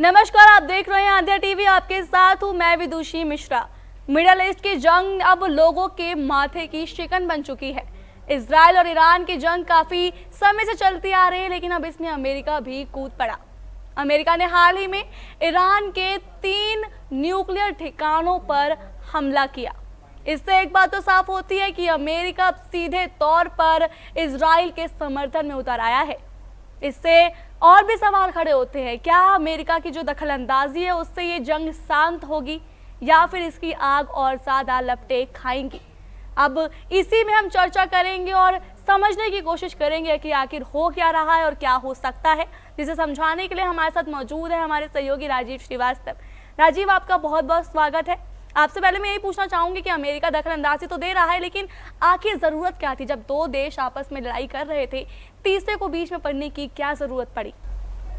नमस्कार, आप देख रहे हैं आंध्र टीवी। आपके साथ हूं मैं विदुषी मिश्रा। मिडल ईस्ट की जंग अब लोगों के माथे की शिकन बन चुकी है। इजराइल और ईरान की जंग काफी समय से चलती आ रही है, लेकिन अब इसमें अमेरिका भी कूद पड़ा। अमेरिका ने हाल ही में ईरान के 3 न्यूक्लियर ठिकानों पर हमला किया। इससे एक बात तो साफ होती है कि अमेरिका अब सीधे तौर पर इजराइल के समर्थन में उतर आया है। इससे और भी सवाल खड़े होते हैं, क्या अमेरिका की जो दखलंदाजी है उससे ये जंग शांत होगी या फिर इसकी आग और ज्यादा लपटें खाएंगी। अब इसी में हम चर्चा करेंगे और समझने की कोशिश करेंगे कि आखिर हो क्या रहा है और क्या हो सकता है। जिसे समझाने के लिए हमारे साथ मौजूद है हमारे सहयोगी राजीव श्रीवास्तव। राजीव, आपका बहुत बहुत स्वागत है। आपसे पहले मैं यही पूछना चाहूंगी कि अमेरिका दखलंदाजी तो दे रहा है, लेकिन आखिर जरूरत क्या थी? जब 2 देश आपस में लड़ाई कर रहे थे, तीसरे को बीच में पड़ने की क्या जरूरत पड़ी?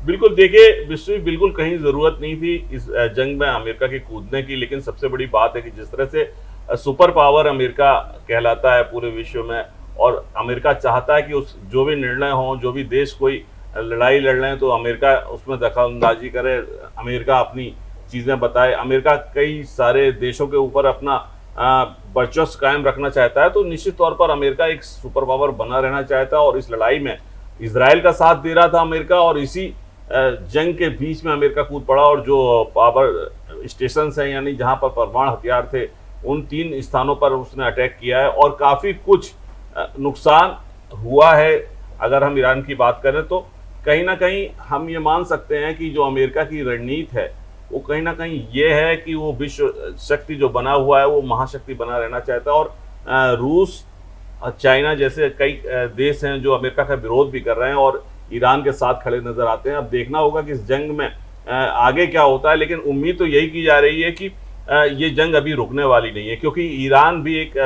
बिल्कुल, देखिए विश्व बिल्कुल कहीं जरूरत नहीं थी इस जंग में अमेरिका के कूदने की। लेकिन सबसे बड़ी बात है कि जिस तरह से सुपर पावर अमेरिका कहलाता है पूरे विश्व में, और अमेरिका चाहता है कि उस जो भी निर्णय हो, जो भी देश कोई लड़ाई लड़ रहे हैं तो अमेरिका उसमें दखलंदाजी करे, अमेरिका अपनी चीज़ें बताए, अमेरिका कई सारे देशों के ऊपर अपना वर्चस्व कायम रखना चाहता है। तो निश्चित तौर पर अमेरिका एक सुपर पावर बना रहना चाहता है, और इस लड़ाई में इजराइल का साथ दे रहा था अमेरिका, और इसी जंग के बीच में अमेरिका कूद पड़ा और जो पावर स्टेशन हैं यानी जहां पर परमाणु हथियार थे, उन 3 स्थानों पर उसने अटैक किया है और काफ़ी कुछ नुकसान हुआ है। अगर हम ईरान की बात करें तो कहीं ना कहीं हम ये मान सकते हैं कि जो अमेरिका की रणनीति है वो कहीं ना कहीं ये है कि वो विश्व शक्ति जो बना हुआ है वो महाशक्ति बना रहना चाहता है, और रूस चाइना जैसे कई देश हैं जो अमेरिका का विरोध भी कर रहे हैं और ईरान के साथ खड़े नजर आते हैं। अब देखना होगा कि इस जंग में आगे क्या होता है, लेकिन उम्मीद तो यही की जा रही है कि ये जंग अभी रुकने वाली नहीं है, क्योंकि ईरान भी एक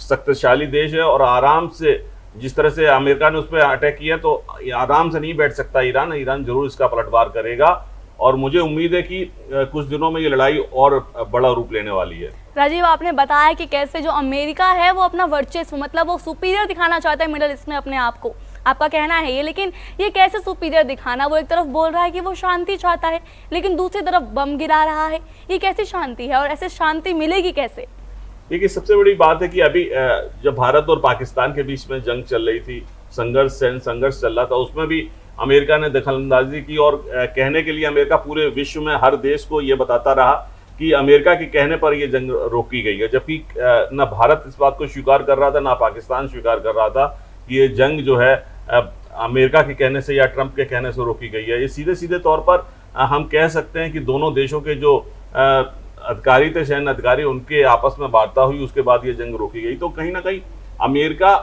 शक्तिशाली देश है और आराम से जिस तरह से अमेरिका ने उस पर अटैक किया तो आराम से नहीं बैठ सकता ईरान जरूर इसका पलटवार करेगा। और मुझे उम्मीद है कि कुछ दिनों में ये लड़ाई और बड़ा रूप लेने वाली है। राजीव, आपने बताया कि कैसे जो अमेरिका है वो अपना वर्चस्व, मतलब वो सुपीरियर दिखाना चाहता है मिडल ईस्ट में अपने आप को। आपका कहना है ये, लेकिन ये कैसे सुपीरियर दिखाना? वो एक तरफ बोल रहा है कि वो शांति चाहता है, लेकिन दूसरी तरफ बम गिरा रहा है। ये कैसी शांति है और ऐसे शांति मिलेगी कैसे? देखिए, सबसे बड़ी बात है कि अभी जब भारत और पाकिस्तान के बीच में जंग चल रही थी, संघर्ष चल रहा था, उसमें भी अमेरिका ने दखलंदाजी की, और कहने के लिए अमेरिका पूरे विश्व में हर देश को ये बताता रहा कि अमेरिका के कहने पर यह जंग रोकी गई है, जबकि न भारत इस बात को स्वीकार कर रहा था, ना पाकिस्तान स्वीकार कर रहा था कि ये जंग जो है अमेरिका के कहने से या ट्रंप के कहने से रोकी गई है। ये सीधे सीधे तौर पर हम कह सकते हैं कि दोनों देशों के जो अधिकारी थे, सैन्य अधिकारी, उनके आपस में वार्ता हुई, उसके बाद ये जंग रोकी गई। तो कहीं ना कहीं अमेरिका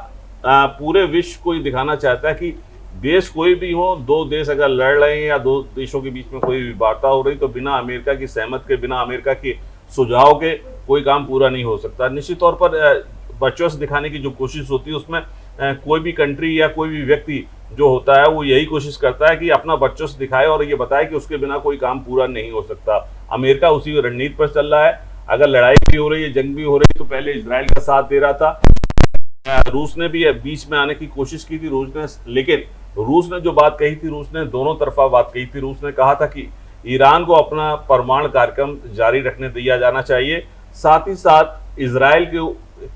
पूरे विश्व को ये दिखाना चाहता है कि देश कोई भी हो, 2 देश अगर लड़ रहे हैं या 2 देशों के बीच में कोई भी वार्ता हो रही, तो बिना अमेरिका की सहमत के, बिना अमेरिका के सुझाव के कोई काम पूरा नहीं हो सकता। निश्चित तौर पर वर्चस्व दिखाने की जो कोशिश होती है उसमें कोई भी कंट्री या कोई भी व्यक्ति जो होता है वो यही कोशिश करता है कि अपना वर्चस्व दिखाए और ये बताए कि उसके बिना कोई काम पूरा नहीं हो सकता। अमेरिका उसी रणनीति पर चल रहा है। अगर लड़ाई भी हो रही है, जंग भी हो रही है, तो पहले इजराइल का साथ दे रहा था। रूस ने भी बीच में आने की कोशिश की थी लेकिन रूस ने जो बात कही थी, रूस ने दोनों तरफा बात कही थी। रूस ने कहा था कि ईरान को अपना परमाणु कार्यक्रम जारी रखने दिया जाना चाहिए, साथ ही साथ इजराइल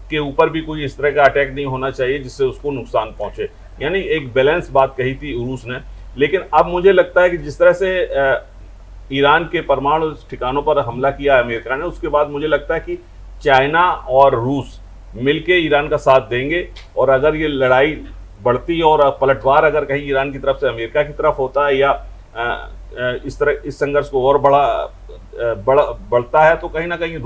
के ऊपर भी कोई इस तरह का अटैक नहीं होना चाहिए जिससे उसको नुकसान पहुंचे। यानी एक बैलेंस बात कही थी रूस ने। लेकिन अब मुझे लगता है कि जिस तरह से ईरान के परमाणु ठिकानों पर हमला किया अमेरिका ने, उसके बाद मुझे लगता है कि चाइना और रूस मिलके ईरान का साथ देंगे, और अगर ये लड़ाई बढ़ती है और पलटवार अगर कहीं ईरान की तरफ से अमेरिका की तरफ होता है या इस तरह इस संघर्ष को और बढ़ता है, तो कहीं ना कहीं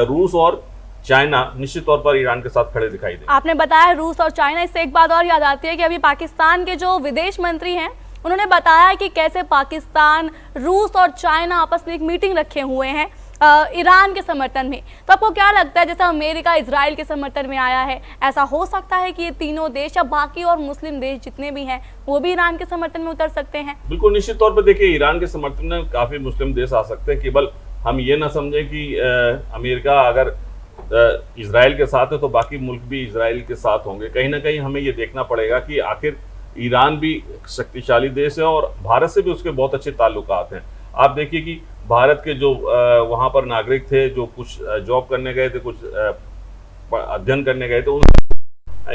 रूस और चाइना निश्चित तौर पर ईरान के साथ खड़े दिखाई देंगे। आपने बताया रूस और चाइना, इससे एक बात और याद आती है कि अभी पाकिस्तान के जो विदेश मंत्री हैं उन्होंने बताया कि कैसे पाकिस्तान, रूस और चाइना आपस में एक मीटिंग रखे हुए हैं ईरान के समर्थन में। तो आपको क्या लगता है, जैसा अमेरिका इजराइल के समर्थन में आया है, ऐसा हो सकता है कि ये तीनों देश या बाकी और मुस्लिम देश जितने भी हैं वो भी ईरान के समर्थन में उतर सकते हैं? बिल्कुल, निश्चित तौर पर देखिए, ईरान के समर्थन में काफी मुस्लिम देश आ सकते हैं। केवल हम ये ना समझें कि अमेरिका अगर इजराइल के साथ है तो बाकी मुल्क भी इजराइल के साथ होंगे। कहीं ना कहीं हमें ये देखना पड़ेगा कि आखिर ईरान भी शक्तिशाली देश है और भारत से भी उसके बहुत अच्छे ताल्लुकात हैं। आप देखिए कि भारत के जो वहाँ पर नागरिक थे, जो कुछ जॉब करने गए थे, कुछ अध्ययन करने गए थे,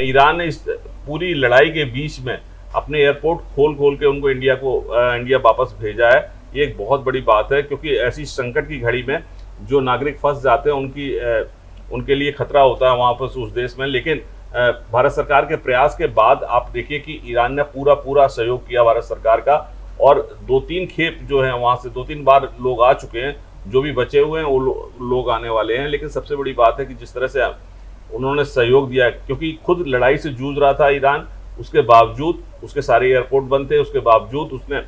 ईरान ने इस पूरी लड़ाई के बीच में अपने एयरपोर्ट खोल के उनको इंडिया वापस भेजा है। ये एक बहुत बड़ी बात है, क्योंकि ऐसी संकट की घड़ी में जो नागरिक फंस जाते हैं उनके लिए खतरा होता है वहाँ पर उस देश में। लेकिन भारत सरकार के प्रयास के बाद आप देखिए कि ईरान ने पूरा सहयोग किया भारत सरकार का, और 2-3 खेप जो है वहाँ से 2-3 बार लोग आ चुके हैं, जो भी बचे हुए हैं वो लोग आने वाले हैं। लेकिन सबसे बड़ी बात है कि जिस तरह से उन्होंने सहयोग दिया, क्योंकि खुद लड़ाई से जूझ रहा था ईरान, उसके बावजूद उसके सारे एयरपोर्ट बंद थे, उसके बावजूद उसने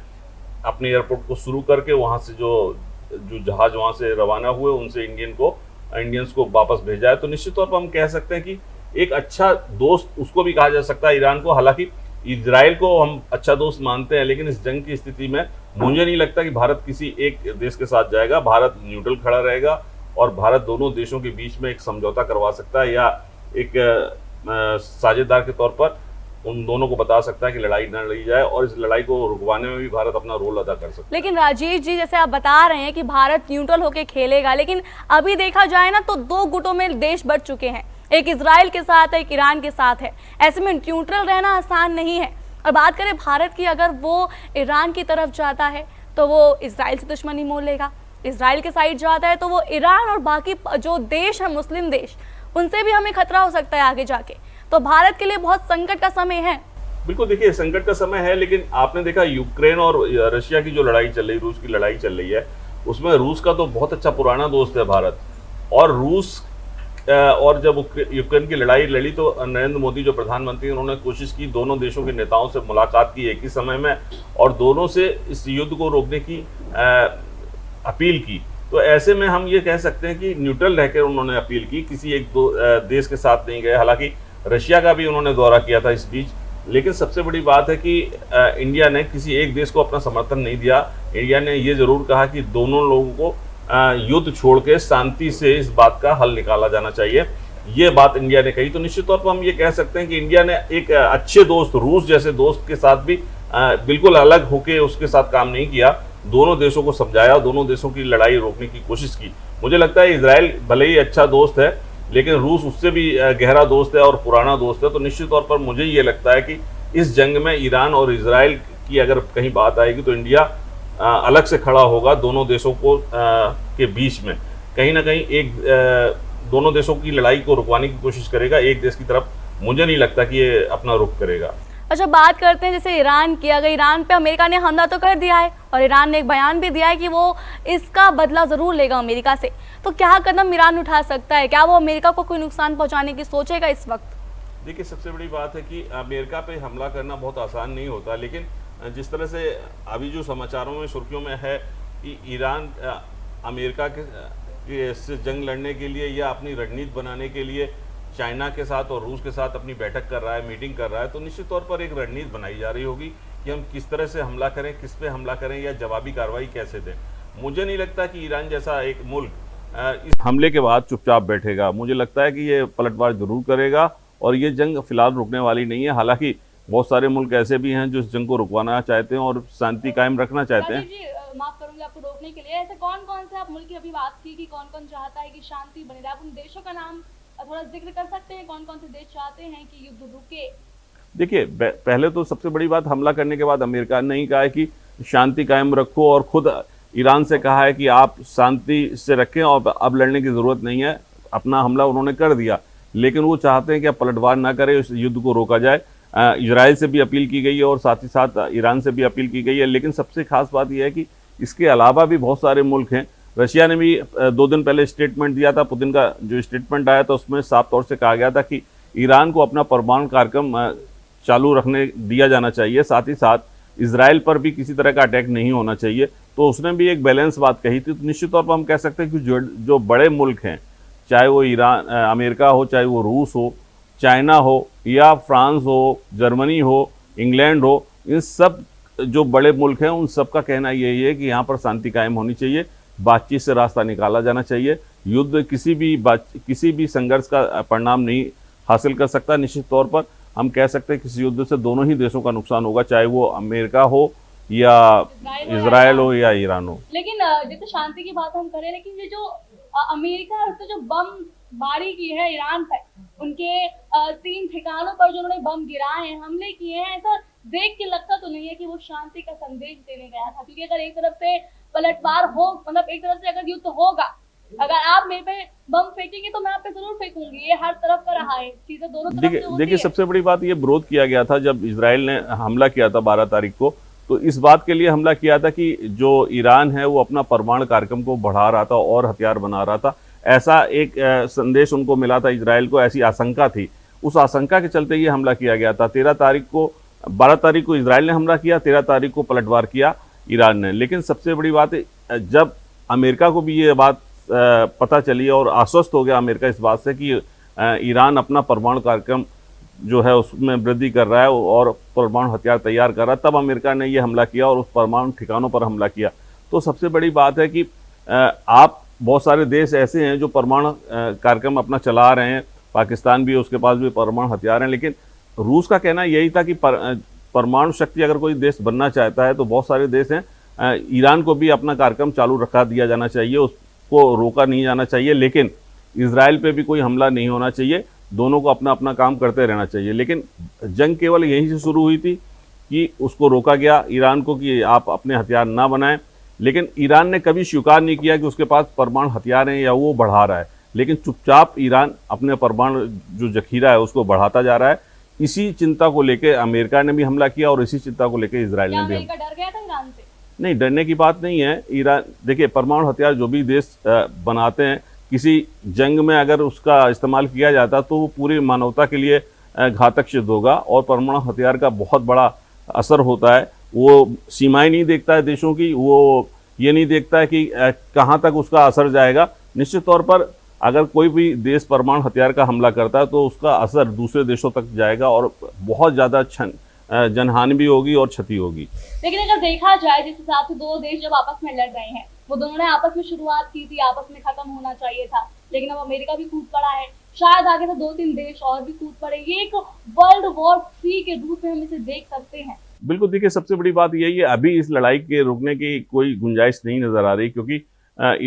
अपने एयरपोर्ट को शुरू करके वहाँ से जो जहाज वहाँ से रवाना हुए उनसे इंडियंस को वापस भेजा है। तो निश्चित तौर पर हम कह सकते हैं कि एक अच्छा दोस्त उसको भी कहा जा सकता है ईरान को। हालांकि इजराइल को हम अच्छा दोस्त मानते हैं, लेकिन इस जंग की स्थिति में मुझे नहीं लगता कि भारत किसी एक देश के साथ जाएगा। भारत न्यूट्रल खड़ा रहेगा और भारत दोनों देशों के बीच में एक समझौता करवा सकता है, या एक साझेदार के तौर पर उन दोनों को बता सकता है कि लड़ाई न लड़ी जाए, और इस लड़ाई को रुकवाने में भी भारत अपना रोल अदा कर सकता है। लेकिन राजीव जी, जैसे आप बता रहे हैं कि भारत न्यूट्रल होकर खेलेगा, लेकिन अभी देखा जाए ना तो 2 गुटों में देश बट चुके हैं, एक इजराइल के साथ है, एक ईरान के साथ है। ऐसे में न्यूट्रल रहना आसान नहीं है। और बात करें भारत की, अगर वो ईरान की तरफ जाता है तो वो इजराइल से दुश्मनी मोल लेगा, इजराइल के साइड जाता है तो वो ईरान और बाकी जो देश है मुस्लिम देश, उनसे भी हमें खतरा हो सकता है आगे जाके। तो भारत के लिए बहुत संकट का समय है। बिल्कुल, देखिए संकट का समय है, लेकिन आपने देखा यूक्रेन और रशिया की जो लड़ाई चल रही, रूस की लड़ाई चल रही है, उसमें रूस का तो बहुत अच्छा पुराना दोस्त है भारत। और रूस और जब यूक्रेन की लड़ाई लड़ी तो नरेंद्र मोदी जो प्रधानमंत्री, उन्होंने कोशिश की, दोनों देशों के नेताओं से मुलाकात की एक ही समय में, और दोनों से इस युद्ध को रोकने की अपील की। तो ऐसे में हम ये कह सकते हैं कि न्यूट्रल रहकर उन्होंने अपील की, किसी एक देश के साथ नहीं गए। हालांकि रशिया का भी उन्होंने दौरा किया था इस बीच, लेकिन सबसे बड़ी बात है कि इंडिया ने किसी एक देश को अपना समर्थन नहीं दिया। इंडिया ने ये जरूर कहा कि दोनों लोगों को युद्ध छोड़ के शांति से इस बात का हल निकाला जाना चाहिए, ये बात इंडिया ने कही। तो निश्चित तौर पर हम ये कह सकते हैं कि इंडिया ने एक अच्छे दोस्त, रूस जैसे दोस्त के साथ भी बिल्कुल अलग होके उसके साथ काम नहीं किया, दोनों देशों को समझाया, दोनों देशों की लड़ाई रोकने की कोशिश की। मुझे लगता है इजराइल भले ही अच्छा दोस्त है, लेकिन रूस उससे भी गहरा दोस्त है और पुराना दोस्त है। तो निश्चित तौर पर मुझे ये लगता है कि इस जंग में ईरान और इजराइल की अगर कहीं बात आएगी तो इंडिया अलग से खड़ा होगा दोनों देशों को के बीच में। कहीं ना कहीं दोनों देशों की लड़ाई को रुकवाने की कोशिश करेगा एक देश की तरफ। मुझे नहीं लगता कि ये अपना रुख करेगा। अच्छा, बात करते हैं जैसे ईरान की। अगर ईरान पे अमेरिका ने हमला तो कर दिया है और ईरान ने एक बयान भी दिया है कि वो इसका बदला ज़रूर लेगा अमेरिका से, तो क्या कदम ईरान उठा सकता है? क्या वो अमेरिका को कोई नुकसान पहुंचाने की सोचेगा इस वक्त? देखिए, सबसे बड़ी बात है कि अमेरिका पे हमला करना बहुत आसान नहीं होता, लेकिन जिस तरह से अभी जो समाचारों में सुर्खियों में है कि ईरान अमेरिका के से जंग लड़ने के लिए या अपनी रणनीति बनाने के लिए चाइना के साथ और रूस के साथ अपनी बैठक कर रहा है, मीटिंग कर रहा है, तो निश्चित तौर पर एक रणनीति बनाई जा रही होगी कि हम किस तरह से हमला करें, किस पे हमला करें या जवाबी कार्रवाई कैसे दें। मुझे नहीं लगता कि ईरान जैसा एक मुल्क इस हमले के बाद चुपचाप बैठेगा। मुझे लगता है कि ये पलटवार जरूर करेगा और ये जंग फिलहाल रुकने वाली नहीं है। हालांकि बहुत सारे मुल्क ऐसे भी हैं जो इस जंग को रुकवाना चाहते हैं और शांति कायम रखना चाहते हैं। माफ करूंगी आपको रोकने के लिए। ऐसे कौन कौन से आप मुल्क की अभी बात की कि कौन कौन चाहता है कि शांति बने रहे? आप उन देशों का नाम थोड़ा जिक्र कर सकते हैं, कौन कौन से देश चाहते हैं कि युद्ध रुके? देखिए, पहले तो सबसे बड़ी बात, हमला करने के बाद अमेरिका ने ही कहा है कि शांति कायम रखो और खुद ईरान से कहा है कि आप शांति से रखें और अब लड़ने की ज़रूरत नहीं है। अपना हमला उन्होंने कर दिया, लेकिन वो चाहते हैं कि अब पलटवार ना करें, इस युद्ध को रोका जाए। इजराइल से भी अपील की गई है और साथ ही साथ ईरान से भी अपील की गई है। लेकिन सबसे खास बात यह है कि इसके अलावा भी बहुत सारे मुल्क हैं। रशिया ने भी 2 दिन पहले स्टेटमेंट दिया था। पुतिन का जो स्टेटमेंट आया था उसमें साफ तौर से कहा गया था कि ईरान को अपना परमाणु कार्यक्रम चालू रखने दिया जाना चाहिए, साथ ही साथ इजराइल पर भी किसी तरह का अटैक नहीं होना चाहिए। तो उसने भी एक बैलेंस बात कही थी। तो निश्चित तौर पर हम कह सकते हैं कि जो बड़े मुल्क हैं, चाहे वो अमेरिका हो, चाहे वो रूस हो, चाइना हो या फ्रांस हो, जर्मनी हो, इंग्लैंड हो, इन सब जो बड़े मुल्क हैं उन सब का कहना यही है कि यहाँ पर शांति कायम होनी चाहिए, बातचीत से रास्ता निकाला जाना चाहिए। युद्ध किसी भी संघर्ष का परिणाम नहीं हासिल कर सकता। निश्चित तौर पर हम कह सकते हैं किसी युद्ध से दोनों ही देशों का नुकसान होगा, चाहे वो अमेरिका हो या इजराइल हो या ईरान हो। लेकिन जैसे शांति की बात हम करें, लेकिन ये जो अमेरिका और जो बम बारी की है ईरान पर, उनके 3 ठिकानों पर जो उन्होंने बम गिराए हैं, हमले किए हैं, ऐसा देख के लगता तो नहीं है कि वो शांति का संदेश देने गया था। क्योंकि अगर एक तरफ से पलटवार हो, मतलब एक तरफ से अगर युद्ध होगा, अगर आप मेरे पे बम फेंकेंगे तो मैं आप पे जरूर फेंकूंगी, ये हर तरफ का रहा है, चीजें दोनों तरफ से होती देखिए है। सबसे बड़ी बात ये विरोध किया गया था जब इजराइल ने हमला किया था 12 तारीख को, तो इस बात के लिए हमला किया था कि जो ईरान है वो अपना परमाणु कार्यक्रम को बढ़ा रहा था और हथियार बना रहा था, ऐसा एक संदेश उनको मिला था इजराइल को, ऐसी आशंका थी। उस आशंका के चलते ये हमला किया गया था। 12 तारीख को इजराइल ने हमला किया, 13 तारीख को पलटवार किया ईरान ने। लेकिन सबसे बड़ी बात है, जब अमेरिका को भी ये बात पता चली और आश्वस्त हो गया अमेरिका इस बात से कि ईरान अपना परमाणु कार्यक्रम जो है उसमें वृद्धि कर रहा है और परमाणु हथियार तैयार कर रहा है, तब अमेरिका ने ये हमला किया और उस परमाणु ठिकानों पर हमला किया। तो सबसे बड़ी बात है कि आप बहुत सारे देश ऐसे हैं जो परमाणु कार्यक्रम अपना चला रहे हैं, पाकिस्तान भी, उसके पास भी परमाणु हथियार हैं। लेकिन रूस का कहना यही था कि परमाणु शक्ति अगर कोई देश बनना चाहता है तो बहुत सारे देश हैं, ईरान को भी अपना कार्यक्रम चालू रखा दिया जाना चाहिए, उसको रोका नहीं जाना चाहिए, लेकिन इजराइल पे भी कोई हमला नहीं होना चाहिए, दोनों को अपना अपना काम करते रहना चाहिए। लेकिन जंग केवल यहीं से शुरू हुई थी कि उसको रोका गया ईरान को कि आप अपने हथियार ना बनाएं। लेकिन ईरान ने कभी स्वीकार नहीं किया कि उसके पास परमाणु हथियार हैं या वो बढ़ा रहा है, लेकिन चुपचाप ईरान अपने परमाणु जो जखीरा है उसको बढ़ाता जा रहा है। इसी चिंता को लेकर अमेरिका ने भी हमला किया और इसी चिंता को लेकर इजराइल ने भी। अमेरिका डर गया था ईरान से? नहीं, डरने की बात नहीं है। ईरान, देखिए, परमाणु हथियार जो भी देश बनाते हैं, किसी जंग में अगर उसका इस्तेमाल किया जाता तो वो पूरी मानवता के लिए घातक सिद्ध होगा और परमाणु हथियार का बहुत बड़ा असर होता है। वो सीमाएं नहीं देखता है देशों की, वो ये नहीं देखता है कि कहाँ तक उसका असर जाएगा। निश्चित तौर पर अगर कोई भी देश परमाणु हथियार का हमला करता है तो उसका असर दूसरे देशों तक जाएगा और बहुत ज़्यादा जनहानि भी होगी और क्षति होगी। लेकिन अगर देखा जाए जिस हिसाब से दो देश जब आपस में लड़ रहे हैं, वो दोनों ने आपस में शुरुआत की थी, आपस में खत्म होना चाहिए था, लेकिन अब अमेरिका भी कूद पड़ा है, शायद आगे से 2-3 देश और भी कूद पड़े। ये एक वर्ल्ड वॉर 3 के रूप में हम इसे देख सकते हैं। बिल्कुल, देखिए सबसे बड़ी बात यही है, अभी इस लड़ाई के रुकने की कोई गुंजाइश नहीं नजर आ रही, क्योंकि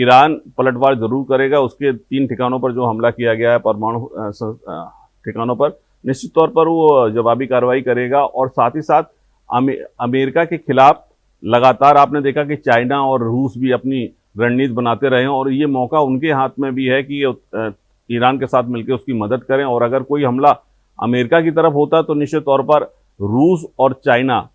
ईरान पलटवार जरूर करेगा। उसके 3 ठिकानों पर जो हमला किया गया है परमाणु ठिकानों पर, निश्चित तौर पर वो जवाबी कार्रवाई करेगा। और साथ ही साथ अमेरिका के खिलाफ लगातार आपने देखा कि चाइना और रूस भी अपनी रणनीति बनाते रहे हैं और ये मौका उनके हाथ में भी है कि ईरान के साथ मिलकर उसकी मदद करें। और अगर कोई हमला अमेरिका की तरफ होता तो निश्चित तौर पर रूस और चाइना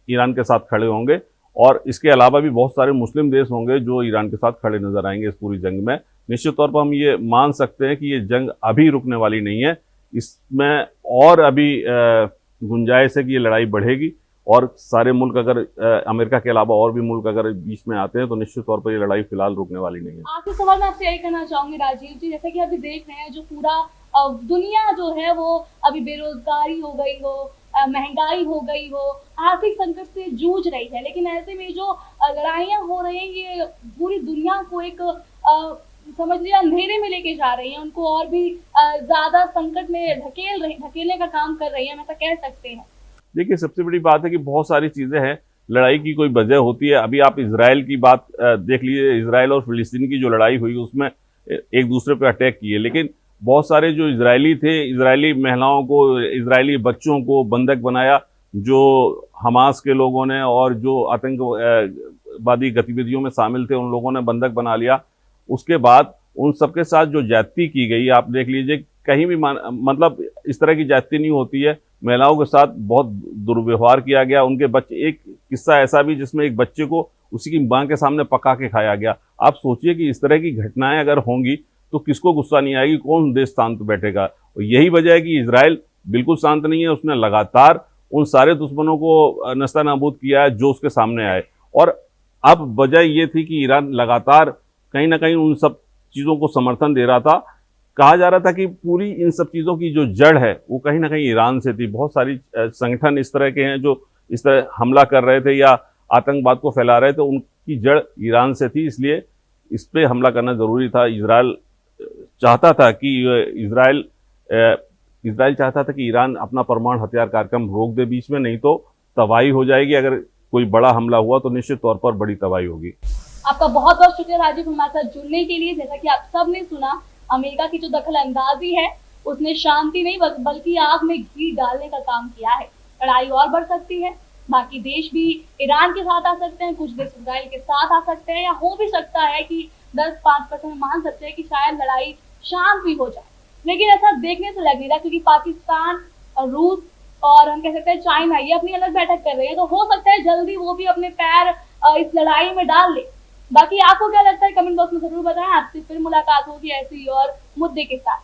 ईरान के साथ खड़े होंगे और इसके अलावा भी बहुत सारे मुस्लिम देश होंगे जो ईरान के साथ खड़े नजर आएंगे इस पूरी जंग में। निश्चित तौर पर हम ये मान सकते हैं कि ये जंग अभी रुकने वाली नहीं है, इसमें और अभी गुंजाइश है कि ये लड़ाई बढ़ेगी और सारे मुल्क, अगर अमेरिका के अलावा और भी मुल्क अगर बीच में आते हैं तो निश्चित तौर पर ये लड़ाई फिलहाल रुकने वाली नहीं है। आखिरी सवाल मैं आपसे यही कहना चाहूंगी राजीव जी, जैसे कि अभी देख रहे हैं जो पूरा दुनिया जो है वो अभी बेरोजगारी हो गई हो, महंगाई हो गई हो, आर्थिक संकट से जूझ रही है, लेकिन ऐसे में जो लड़ाइयाँ हो रही हैं ये पूरी दुनिया को एक समझ लिया अंधेरे में लेके जा रही हैं, उनको और भी ज्यादा संकट में ढकेलने का काम कर रही है, हम ऐसा कह सकते हैं। देखिए सबसे बड़ी बात है कि बहुत सारी चीज़ें हैं, लड़ाई की कोई वजह होती है। अभी आप इजराइल की बात देख लीजिए, इजराइल और फिलिस्तीन की जो लड़ाई हुई उसमें एक दूसरे पर अटैक किए, लेकिन बहुत सारे जो इजरायली थे, इजरायली महिलाओं को, इजरायली बच्चों को बंधक बनाया, जो हमास के लोगों ने और जो आतंकवादी गतिविधियों में शामिल थे उन लोगों ने बंधक बना लिया। उसके बाद उन सबके साथ जो ज्यादती की गई, आप देख लीजिए, कहीं भी मतलब इस तरह की ज्यादती नहीं होती है। महिलाओं के साथ बहुत दुर्व्यवहार किया गया, उनके बच्चे, एक किस्सा ऐसा भी जिसमें एक बच्चे को उसी की मां के सामने पका के खाया गया। आप सोचिए कि इस तरह की घटनाएं अगर होंगी तो किसको गुस्सा नहीं आएगी, कौन देश शांत बैठेगा। और यही वजह है कि इजराइल बिल्कुल शांत नहीं है, उसने लगातार उन सारे दुश्मनों को नस्ता नाबूद किया है जो उसके सामने आए। और अब वजह ये थी कि ईरान लगातार कहीं ना कहीं उन सब चीज़ों को समर्थन दे रहा था। कहा जा रहा था कि पूरी इन सब चीज़ों की जो जड़ है वो कहीं ना कहीं ईरान से थी। बहुत सारी संगठन इस तरह के हैं जो इस तरह हमला कर रहे थे या आतंकवाद को फैला रहे थे, उनकी जड़ ईरान से थी, इसलिए इस पर हमला करना ज़रूरी था। इजराइल चाहता था कि इजराइल इसराइल चाहता था कि ईरान अपना परमाणु हथियार कार्यक्रम रोक दे बीच में, नहीं तो तबाही हो जाएगी। अगर कोई बड़ा हमला हुआ तो निश्चित तौर पर बड़ी तबाही होगी। आपका बहुत बहुत शुक्रिया राजीव हमारे साथ जुड़ने के लिए। जैसा कि आप सब ने सुना, अमेरिका की जो दखल अंदाजी है उसने शांति नहीं बल्कि आग में घी डालने का काम किया है। लड़ाई और बढ़ सकती है, बाकी देश भी ईरान के साथ आ सकते हैं, कुछ देश इसराइल के साथ आ सकते हैं, या हो भी सकता है कि 10-5% मान सकते हैं कि शायद लड़ाई शांत भी हो जाए। लेकिन ऐसा देखने से लग नहीं रहा, क्योंकि पाकिस्तान और रूस और हम कह सकते हैं चाइना ये अपनी अलग बैठक कर रहे हैं, तो हो सकता है जल्दी वो भी अपने पैर इस लड़ाई में डाल ले। बाकी आपको क्या लगता है कमेंट बॉक्स में जरूर बताएं। आपसे फिर मुलाकात होगी ऐसी और मुद्दे के साथ।